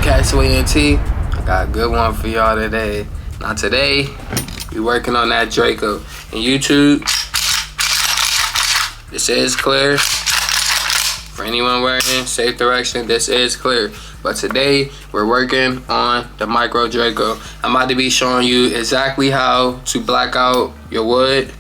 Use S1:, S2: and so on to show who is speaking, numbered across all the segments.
S1: CastawayEnt. I got a good one for y'all today. Now today, we working on that Draco. And YouTube, this is clear. For anyone wearing safe direction, this is clear. But today, we're working on the Micro Draco. I'm about to be showing you exactly how to black out your wood.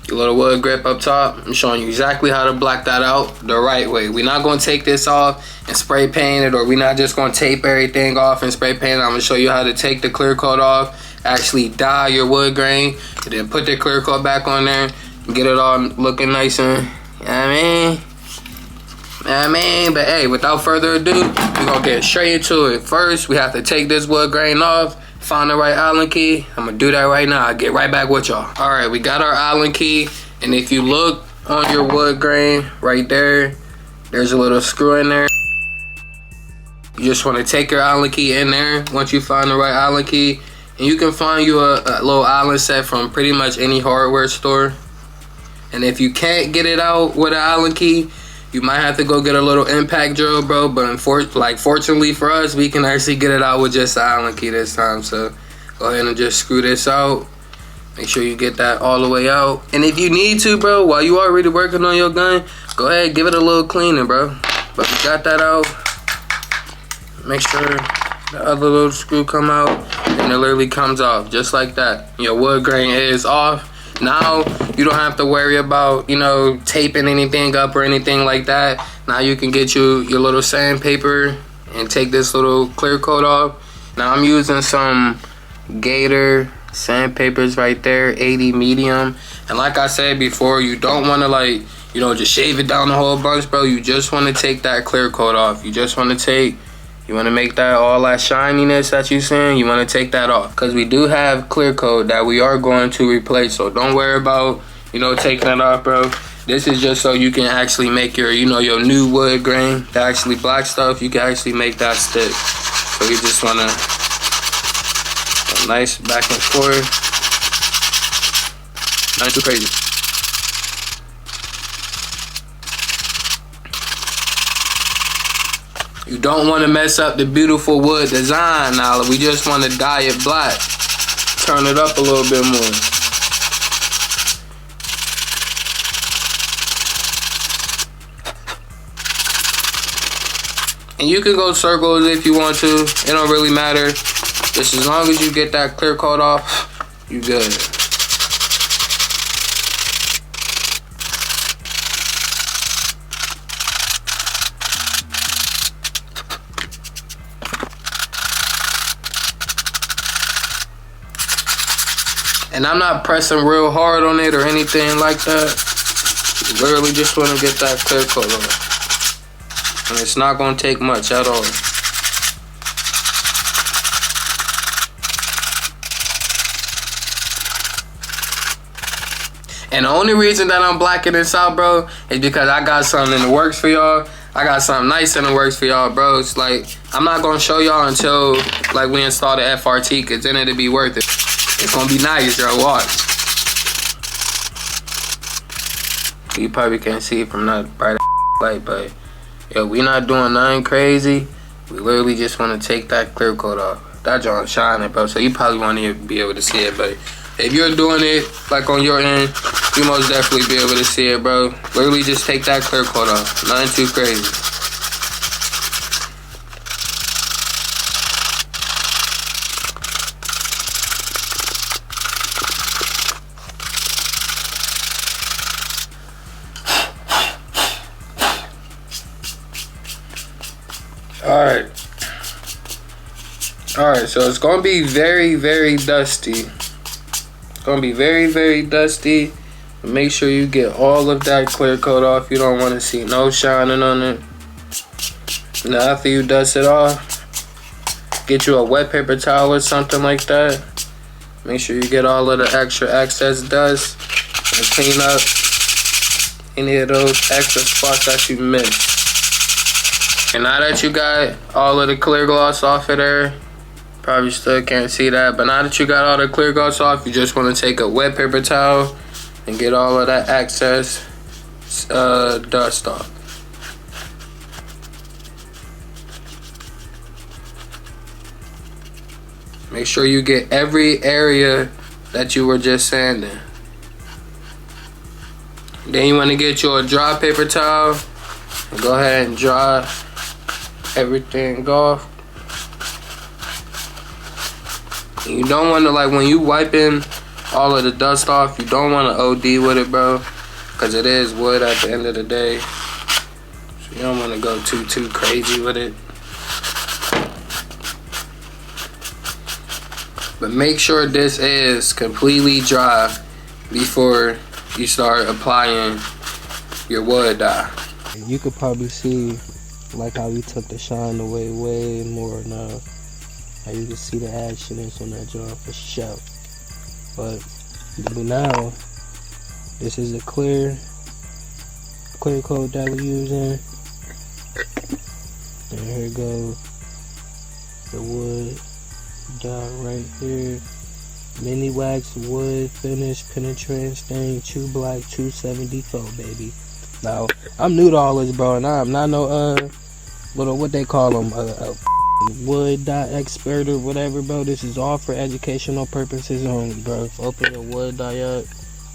S1: Your little wood grip up top. I'm showing you exactly how to black that out the right way. We're not going to take this off and spray paint it, or we're not just going to tape everything off and spray paint it. I'm going to show you how to take the clear coat off, actually dye your wood grain, and then put the clear coat back on there and get it all looking nice and, you know what I mean? But hey, without further ado, we're going to get straight into it. First, we have to take this wood grain off. Find the right Allen key. I'm gonna do that right now. I'll get right back with y'all. All right, we got our Allen key, and if you look on your wood grain right there, there's a little screw in there. You just want to take your Allen key in there once you find the right Allen key, and you can find you a little Allen set from pretty much any hardware store. And if you can't get it out with an Allen key, you might have to go get a little impact drill, bro. But fortunately for us, we can actually get it out with just the Allen key this time. So go ahead and just screw this out. Make sure you get that all the way out. And if you need to, bro, while you already working on your gun, go ahead, give it a little cleaning, bro. But we got that out. Make sure the other little screw come out, and it literally comes off just like that. Your wood grain is off. Now you don't have to worry about, you know, taping anything up or anything like that. Now you can get your little sandpaper and take this little clear coat off. Now I'm using some Gator sandpapers right there, 80 medium. And like I said before, you don't want to, like, you know, just shave it down a whole bunch, bro. You just want to take that clear coat off. You want to make that all that shininess that you seeing, you want to take that off. Because we do have clear coat that we are going to replace. So don't worry about, you know, taking it off, bro. This is just so you can actually make your, you know, your new wood grain, the actually black stuff, you can actually make that stick. So you just want to, nice back and forth. Not too crazy. You don't want to mess up the beautiful wood design now. We just want to dye it black. Turn it up a little bit more. And you can go circles if you want to. It don't really matter. Just as long as you get that clear coat off, you good. And I'm not pressing real hard on it or anything like that. You literally just want to get that clear coat on. And it's not going to take much at all. And the only reason that I'm blacking this out, bro, is because I got something in the works for y'all. I got something nice in the works for y'all, bro. It's like, I'm not going to show y'all until, like, we install the FRT, because then it'll be worth it. It's gonna be nice, y'all. Watch. You probably can't see it from that bright light, but yo, we not doing nothing crazy. We literally just want to take that clear coat off. That joint's shining, bro. So you probably won't even be able to see it, but if you're doing it like on your end, you most definitely be able to see it, bro. Literally just take that clear coat off. Nothing too crazy. Alright, so it's gonna be very, very dusty. It's gonna be very, very dusty. Make sure you get all of that clear coat off. You don't want to see no shining on it. Now after you dust it off, get you a wet paper towel or something like that. Make sure you get all of the extra excess dust. and clean up any of those extra spots that you missed. And now that you got all of the clear gloss off of there, probably still can't see that, but now that you got all the clear gloss off, you just want to take a wet paper towel and get all of that excess dust off. Make sure you get every area that you were just sanding. Then you want to get you a dry paper towel and go ahead and dry everything off. And you don't want to, like, when you wiping all of the dust off, you don't want to OD with it, bro, because it is wood at the end of the day. So you don't want to go too crazy with it. But make sure this is completely dry before you start applying your wood dye. You could probably see like how we took the shine away way more now. How you can see the action is on that job for sure. But now this is a clear coat that we're using. And here goes the wood dye right here. Mini wax wood finish penetrating stain true black 274, baby. Now I'm new to all this, bro, and I'm not no little what they call them wood dye expert or whatever, bro. This is all for educational purposes only, bro. Open your wood dye up,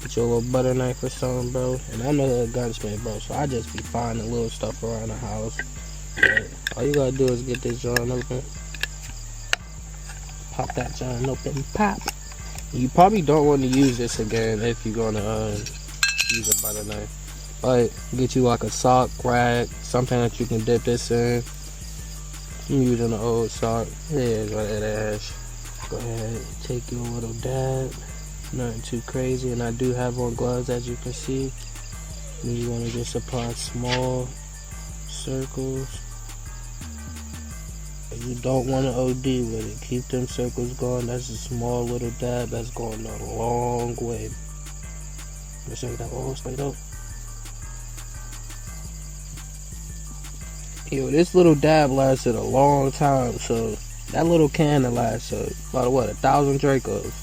S1: get your little butter knife or something, bro. And I'm a gunsmith, bro, so I just be finding little stuff around the house. But all you gotta do is get this joint open. Pop that joint open, pop. You probably don't want to use this again if you're gonna use a butter knife. But get you like a sock, rag, something that you can dip this in. I'm using an old sock. Here's what it is. Go ahead, take your little dab. Nothing too crazy, and I do have on gloves, as you can see. And you want to just apply small circles. You don't want to OD with it. Keep them circles going. That's a small little dab that's going a long way. Let's shake that all straight up. Yo, this little dab lasted a long time, so that little can that lasted about what, 1,000 Dracos.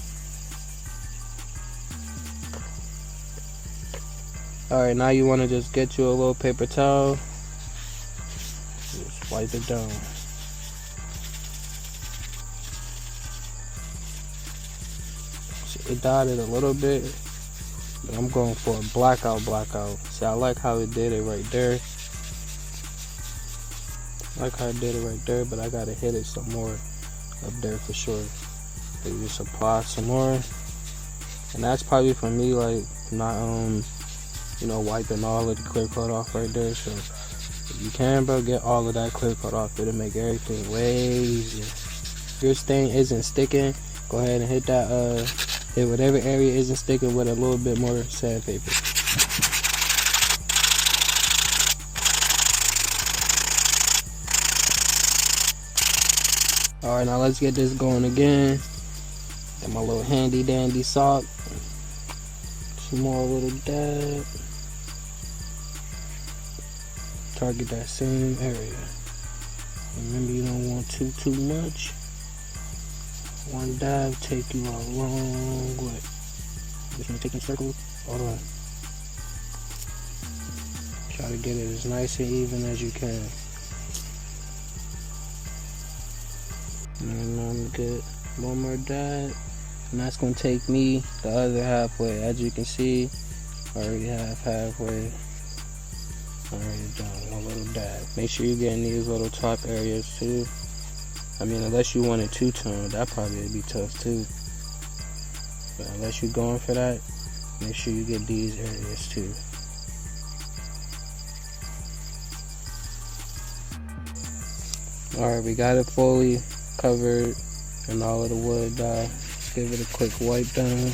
S1: Alright, now you want to just get you a little paper towel. Just wipe it down. It dyed it a little bit, but I'm going for a blackout. See, I like how it did it right there. But I gotta hit it some more up there for sure. So you just apply some more, and that's probably for me, like, not wiping all of the clear coat off right there. So if you can, bro, get all of that clear coat off. It'll make everything way easier. If your stain isn't sticking, go ahead and hit that hit whatever area isn't sticking with a little bit more sandpaper. Alright, now let's get this going again. Got my little handy dandy sock. Some more little dab. Target that same area. Remember, you don't want too much. One dab take you a long way. Just gonna take them circles all the way. Try to get it as nice and even as you can. And I'm gonna get one more dab, and that's gonna take me the other halfway. As you can see, I already have halfway. Already done. One little dab. Make sure you're getting these little top areas too. I mean, unless you want it two-tone, that probably would be tough too. But unless you're going for that, make sure you get these areas too. Alright, we got it fully covered in all of the wood dye. Give it a quick wipe down.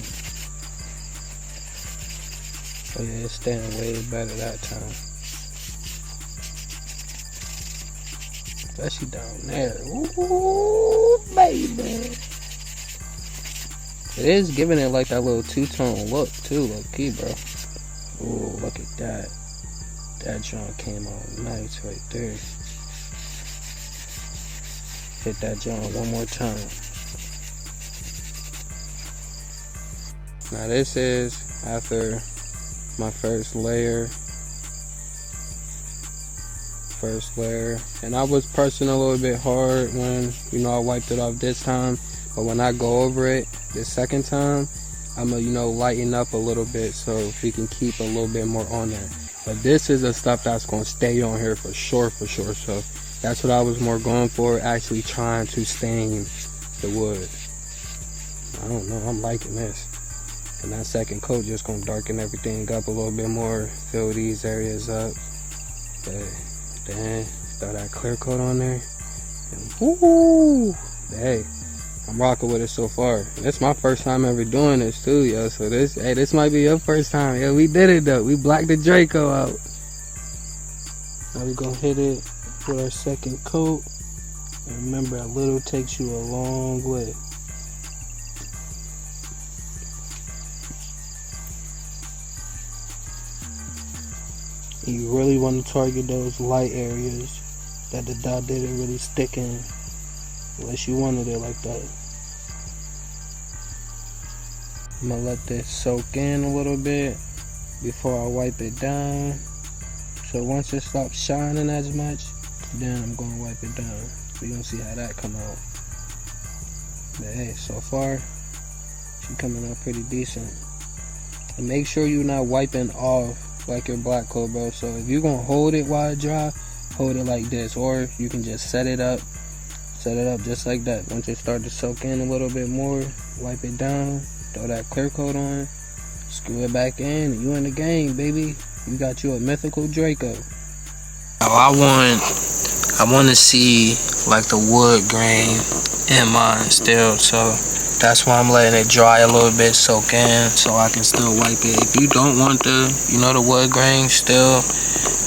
S1: Oh yeah, it's staying way better that time. Especially down there. Ooh, baby. It is giving it like that little two-tone look too, low key, bro. Ooh, look at that. That joint came out nice right there. Hit that joint one more time. Now this is after my first layer. And I was pressing a little bit hard when, you know, I wiped it off this time. But when I go over it the second time, I'm gonna, you know, lighten up a little bit so we can keep a little bit more on there. But this is the stuff that's gonna stay on here for sure. So that's what I was more going for, actually trying to stain the wood. I don't know, I'm liking this. And that second coat just gonna darken everything up a little bit more, fill these areas up. But then throw that clear coat on there. And woo! Hey, I'm rocking with it so far. It's my first time ever doing this too, yo. So this might be your first time. Yo, we did it though. We blacked the Draco out. Now we gonna hit it with our second coat. And remember, a little takes you a long way. You really want to target those light areas that the dot didn't really stick in, unless you wanted it like that. I'm gonna let this soak in a little bit before I wipe it down. So once it stops shining as much, then I'm gonna wipe it down. So you're gonna see how that come out. But hey, so far, she coming out pretty decent. And make sure you're not wiping off like your black coat, bro. So if you're gonna hold it while it dry, hold it like this, or you can just set it up just like that. Once it starts to soak in a little bit more, wipe it down, throw that clear coat on, screw it back in, and you in the game, baby. You got you a Mythical Draco. I want to see like the wood grain in mine still, so that's why I'm letting it dry a little bit, soak in, so I can still wipe it. If you don't want the, you know, the wood grain still,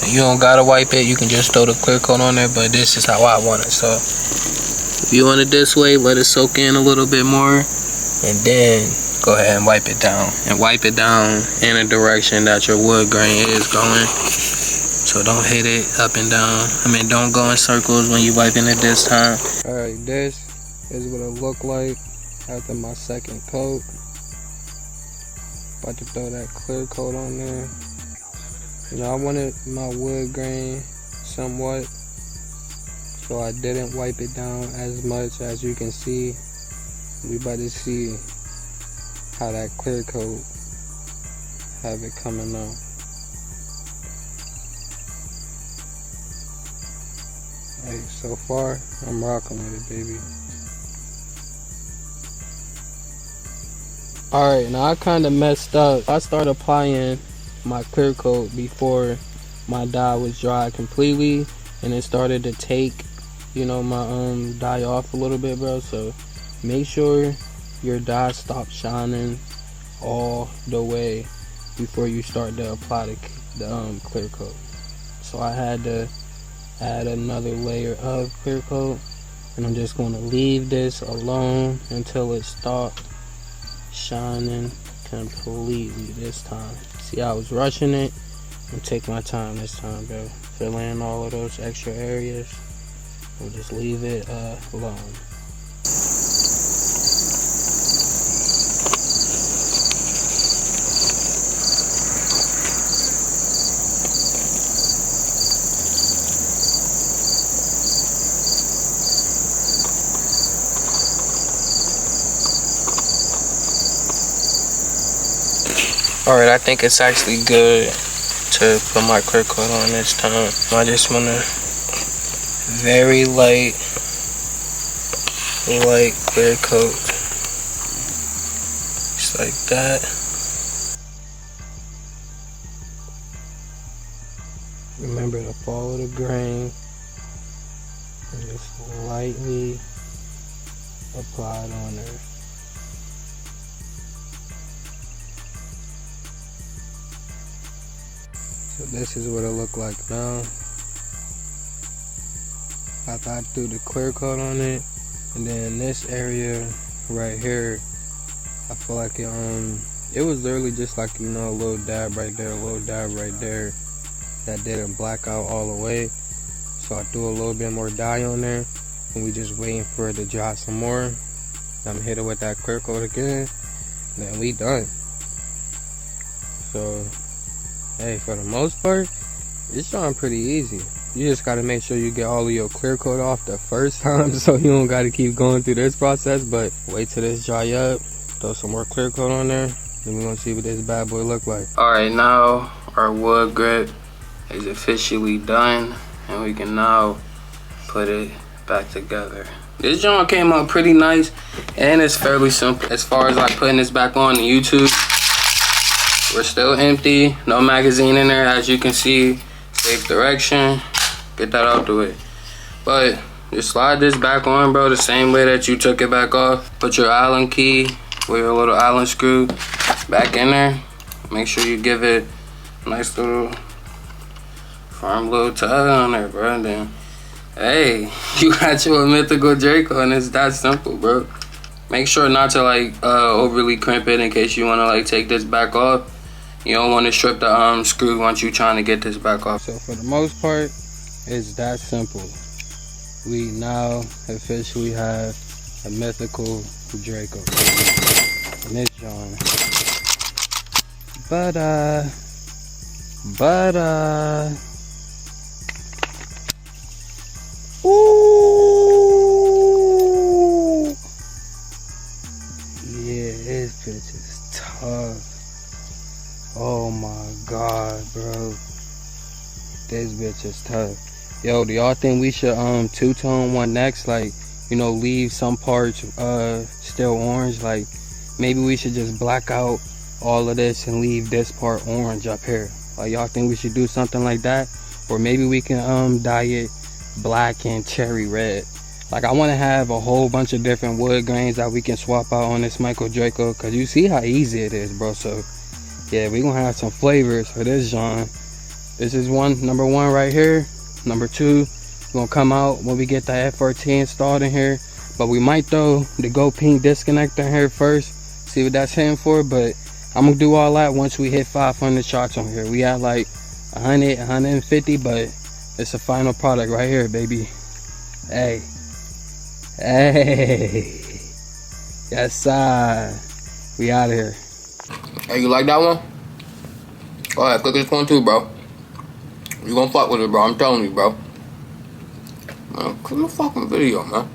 S1: you don't gotta wipe it. You can just throw the clear coat on there, but this is how I want it. So if you want it this way, let it soak in a little bit more, and then go ahead and wipe it down. And wipe it down in the direction that your wood grain is going. So don't hit it up and down. I mean, don't go in circles when you wiping it this time. Alright, this is what it look like after my second coat. About to throw that clear coat on there. You know, I wanted my wood grain somewhat, so I didn't wipe it down as much. As you can see, we about to see how that clear coat have it coming out. Hey, so far I'm rocking with it, baby. Alright, now I kind of messed up. I started applying my clear coat before my dye was dry completely, and it started to take, you know, my dye off a little bit, bro. So make sure your dye stops shining all the way before you start to apply the clear coat. So I had to add another layer of clear coat, and I'm just going to leave this alone until it stops shining completely this time. See, I was rushing it. I'm take my time this time, bro. Fill in all of those extra areas. We'll just leave it alone. Alright, I think it's actually good to put my clear coat on this time. I just want to very light clear coat. Just like that. Remember to follow the grain and just lightly apply it on there. So this is what it look like now. After I threw the clear coat on it, and then this area right here, I feel like it was literally just like, you know, a little dab right there, a little dab right there. That didn't black out all the way. So I threw a little bit more dye on there, and we just waiting for it to dry some more. I'm hit it with that clear coat again, then we done. So, hey, for the most part, it's drawing pretty easy. You just gotta make sure you get all of your clear coat off the first time, so you don't gotta keep going through this process. But wait till this dry up, throw some more clear coat on there, then we're gonna see what this bad boy look like. All right, now our wood grip is officially done, and we can now put it back together. This joint came out pretty nice, and it's fairly simple. As far as like putting this back on the YouTube, we're still empty, no magazine in there, as you can see. Safe direction, get that out the way. But just slide this back on, bro, the same way that you took it back off. Put your Allen key with your little Allen screw back in there. Make sure you give it a nice little firm little tug on there, bro. And then, hey, you got your Mythical Draco, and it's that simple, bro. Make sure not to like overly crimp it in case you want to like take this back off. You don't want to strip the screw once you're trying to get this back off. So for the most part, it's that simple. We now officially have a Mythical Draco. And this John. But ooh, yeah, this bitch is tough. Oh my god, bro, this bitch is tough. Yo, do y'all think we should two-tone one next? Like, you know, leave some parts still orange. Like, maybe we should just black out all of this and leave this part orange up here. Like, y'all think we should do something like that? Or maybe we can dye it black and cherry red. Like, I want to have a whole bunch of different wood grains that we can swap out on this Micro Draco, because you see how easy it is, bro. So yeah, we're gonna have some flavors for this John. This is number one right here. Number two, we're gonna come out when we get the FRT installed in here. But we might throw the Go Pink disconnector in here first, see what that's hitting for. But I'm gonna do all that once we hit 500 shots on here. We at like 100, 150, but it's a final product right here, baby. Hey, yes sir, we out of here. Hey, you like that one? Go ahead, click this one too, bro. You gonna fuck with it, bro. I'm telling you, bro. Man, click the fucking video, man.